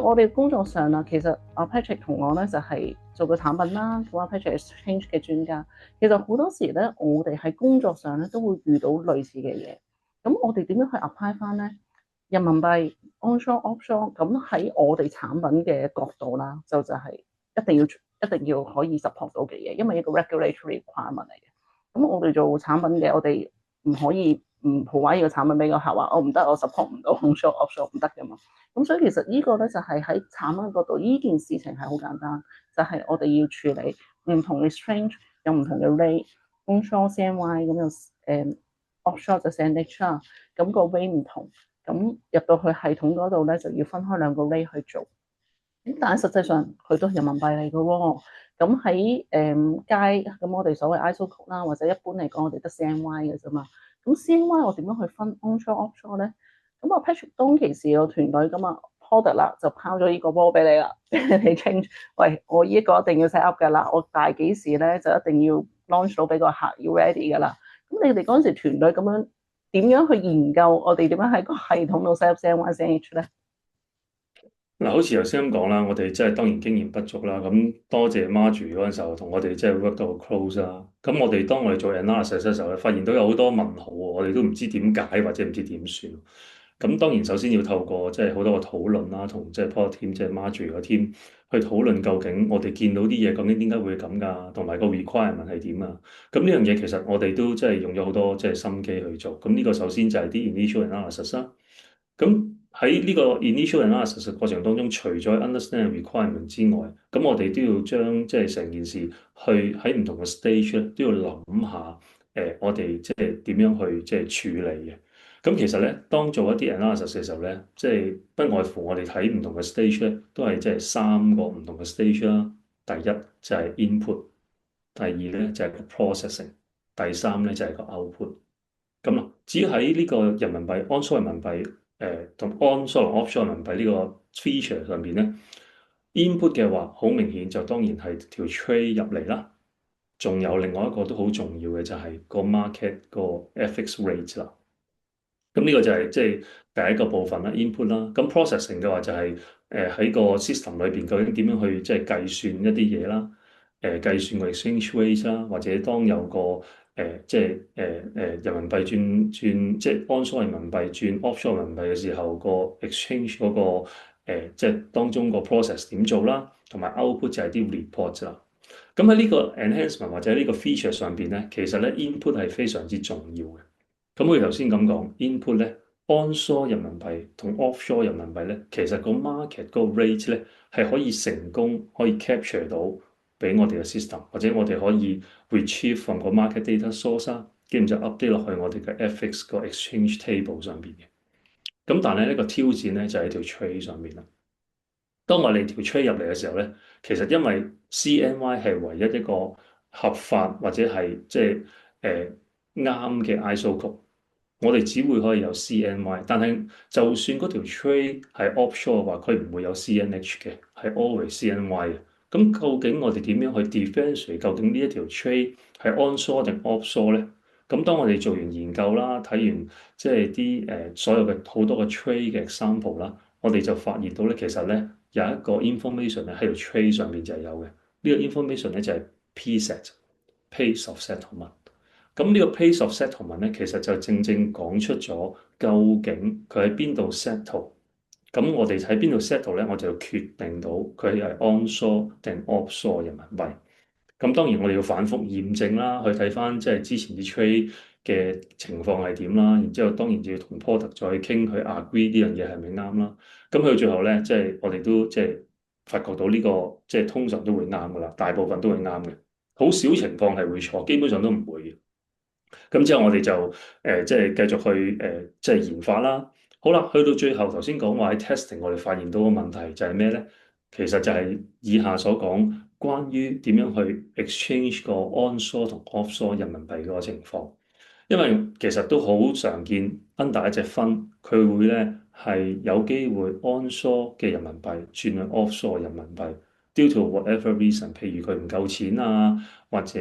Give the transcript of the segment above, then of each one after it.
我哋工作上啦，其實阿 Patrick 同我咧就係做個產品啦，咁阿 Patrick 係 exchange 嘅專家。其實好多時咧，我哋喺工作上咧都會遇到類似嘅嘢。咁我哋點樣去 apply 翻咧？人民幣 onshore offshore，咁喺我哋產品嘅角度啦，就係一定要可以 support 到嘅嘢，因為一個 regulatory requirement 嚟嘅。咁我哋做產品嘅，我哋唔可以唔 provide 呢個產品俾個客話，我唔得，我 support 唔到 onshore offshore 唔得㗎嘛。咁所以其實呢個咧就係喺產品嗰度，呢件事情係好簡單，就係我哋要處理唔同嘅 exchange 有唔同嘅 rate，onshore CNY 咁又offshore 就 CNH 啦，咁個 rate 唔同，咁入到去系統嗰度咧就要分開兩個 rate 去做。咁但係實際上佢都係人民幣嚟嘅喎。咁喺街咁，我哋所謂 ISO code 啦，或者一般嚟講，我哋得 CNY 嘅啫嘛。咁 CNY 我點樣去分 onshore offshore 咧？咁啊 Patrick 當其時個團隊咁啊 product 啦，就拋咗呢個波俾你啦，你 change。喂，我呢一個一定要 set up 㗎啦，我大幾時咧就一定要 launch 到俾個客要 ready 㗎啦。咁你哋嗰陣時團隊咁樣點樣去研究我哋點樣喺個系統度 set up CNY、CNH 咧？嗱，好似頭先咁講啦，我哋即係當然經驗不足啦。咁多謝 Marjorie 嗰陣時候同我哋即係 work 到 close 啦。咁我哋做 analysis 嘅時候咧，發現到有好多問號喎，我哋都唔知點解或者唔知點算。咁當然首先要透過即係好多個討論啦，同即係 product team 即係 Marjorie 個 team 去討論究竟我哋見到啲嘢究竟點解會咁㗎，同埋個 requirement 係點啊。咁呢樣嘢其實我哋都即係用咗好多即係心機去做。咁呢個首先就係啲 initial analysis 啦。咁喺呢個 initial analysis 嘅過程當中，除咗 understand requirement 之外，咁我哋都要將即係成件事去喺唔同嘅 stage 咧，都要諗下我哋即係點樣去即係處理嘅。咁其實咧，當做一啲 analysis 嘅時候咧，即係不外乎我哋睇唔同嘅 stage 咧，都係即係三個唔同嘅 stage 啦。第一就係 input，第二咧就係個 processing，第三咧就係個 output。咁咯，至於喺呢個人民幣 onshore 人民幣同 onshore 同 offshore 人民幣呢個 feature 上邊咧，input 嘅話好明顯就當然係條 trade 入嚟啦，仲有另外一個都好重要嘅就係個 market 個 FX rate 啦。咁呢個就係即係第一個部分啦，input 啦。咁 processing 嘅話就係喺個 system 裏邊究竟點樣去即係計算一啲嘢啦，計算個 exchange rate 啦，或者當有個即係人民幣轉即係 onshore 人民幣轉 offshore 人民幣嘅時候，個 exchange 嗰個即係當中個 process 點做啦，同埋 output 就係啲 report 啦。咁喺呢個 enhancement 或者呢個 feature 上邊咧，其實咧 input 係非常之重要嘅。咁我哋頭先咁講，input 咧，onshore 人民幣同 offshore 人民幣咧，其實個 market 個 rate 咧係可以成功可以 capture 到俾我哋嘅 system，或者我哋可以 retrieve from 個 market data source 啦，跟住就 update 落去我哋嘅 FX 個 exchange table 上邊嘅。咁但係呢個挑戰咧就喺條 trade 上面啦。當我哋條 trade 入嚟嘅時候咧，其實因為 CNY 係唯一一個合法或者係即係啱嘅 ISO 曲。我哋只會可以有 CNY，但係就算嗰條 trade 係 offshore 嘅話，佢唔會有 CNH 嘅，係 always CNY 嘅。咁究竟我哋點樣去 differentiate 究竟呢一條 trade 係 onshore 定 offshore 咧？咁當我哋做完研究啦，睇完即係啲所有嘅好多嘅 trade 嘅 example 啦，我哋就發現到咧，其實咧有一個 information 咧喺條 trade 上面就係有嘅。呢個 information 咧就係 PSET，Pace of Settlement。咁呢個 pace of settlement 咧，其實就正正講出咗究竟佢喺邊度 settle。咁我哋喺邊度 settle 咧，我就決定到佢係 onshore 定 offshore 人民幣。咁當然我哋要反覆驗證啦，去睇翻即係之前啲 trade 嘅情況係點啦。然之後當然就要同 product 再傾，去 agree 呢樣嘢係咪啱啦。咁去到最後咧，即係我哋都即係發覺到呢個即係通常都會啱噶啦，大部分都會啱嘅，好少情況係會錯，基本上都唔會嘅。咁之後我哋就即係繼續去即係研發啦。好啦，去到最後頭先講話喺 testing，我哋發現到個問題就係咩咧？其實就係以下所講關於點樣去 exchange 個 onshore 同 offshore 人民幣嗰個情況。因為其實都好常見 under 一隻 fund，佢會咧係有機會 onshore 嘅人民幣轉去 offshore 人民幣，due to whatever reason，譬如佢唔夠錢啊，或者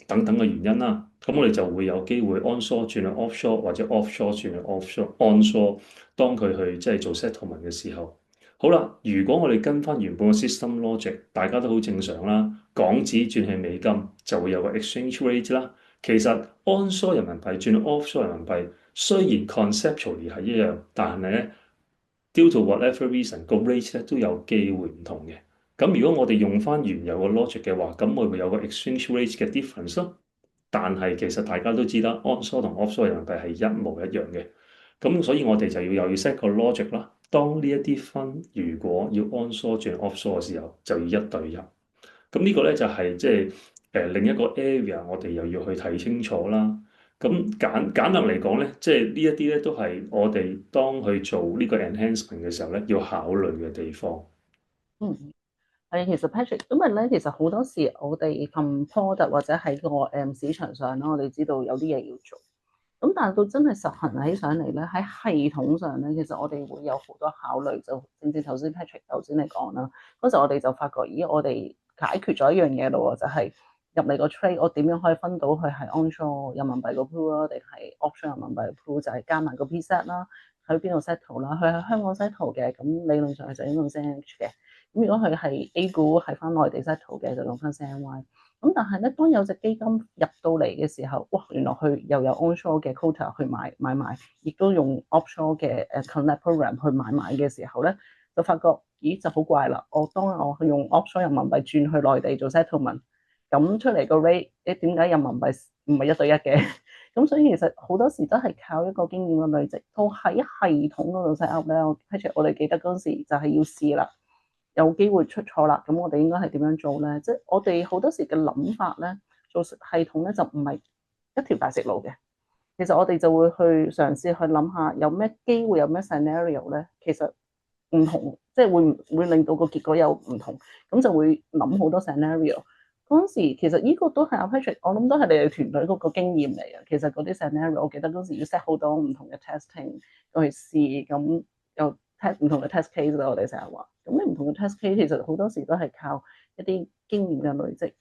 等等嘅原因啦，咁我哋就會有機會 onshore 轉去 offshore，或者 offshore 轉去 offshore onshore，當佢去即係做 settlement 嘅時候。好啦，如果我哋跟翻原本嘅 system logic，大家都好正常啦。港紙轉去美金就會有個 exchange rate 啦。其實 onshore 人民幣轉 offshore 人民幣，雖然 conceptually 係一樣，但係咧 due to whatever reason 個 rate 咧都有機會唔同嘅。咁如果我哋用翻原有嘅 logic 嘅話，咁會唔會有個 exchange rate 嘅 difference 咯？但係其實大家都知啦，onshore 同 offshore 人民幣係一模一樣嘅。咁所以我哋就又要 set 個 logic 啦。當呢一啲分如果要 onshore 轉 offshore 嘅時候，就要一對一。咁呢個咧就係即係另一個 area，我哋又要去睇清楚啦。咁簡單嚟講咧，即係呢一啲咧都係我哋當去做呢個 enhancement 嘅時候咧，要考慮嘅地方。嗯。係，其實 Patrick，因為咧，其實好多時我哋 product 或者喺個市場上啦，我哋知道有啲嘢要做。咁但係到真係實行起上嚟咧，喺系統上咧，其實我哋會有好多考慮。就正正頭先 Patrick 頭先你講啦，嗰時我哋就發覺，咦，我哋解決咗一樣嘢咯喎，就係入嚟個 trade，我點樣可以分到佢係 onshore 人民幣個 pool 啦，定係 offshore 人民幣個 pool，就係加埋個 P set 啦，喺邊度 settle 啦，佢喺香港 settle 嘅，咁理論上係就應該用 CNH 嘅。咁如果佢係 A 股係翻內地 settle 嘅，就用翻 CNY。咁但係咧，當有隻基金入到嚟嘅時候，哇！原來佢又有 onshore 嘅 quota 去買賣，亦都用 offshore 嘅connect program 去買賣嘅時候咧，就發覺咦就好怪啦！當我去用 offshore 人民幣轉去內地做 settlement，咁出嚟個 rate，點解人民幣唔係一對一嘅？咁所以其實好多時都係靠一個經驗嘅累積，到喺系統嗰度 set up 咧。我哋記得嗰陣時就係要試啦。有機會出錯啦，咁我哋應該係點樣做咧？即係我哋好多時嘅諗法咧，做系統咧就唔係一條大直路嘅。其實我哋就會去嘗試去諗下有咩機會，有咩 scenario 咧，其實唔同，即係會令到個結果有唔同，咁就會諗好多 scenario。嗰陣時其實呢個都係阿 Patrick，我諗都係你哋團隊嗰個經驗嚟嘅。其實嗰啲 scenario，我記得嗰時要 set 好多唔同嘅 testing 去試，咁又 test 唔同嘅 test case 啦。我哋成日話，咁你唔同嘅 test case 其實好多時都係靠一啲經驗嘅累積。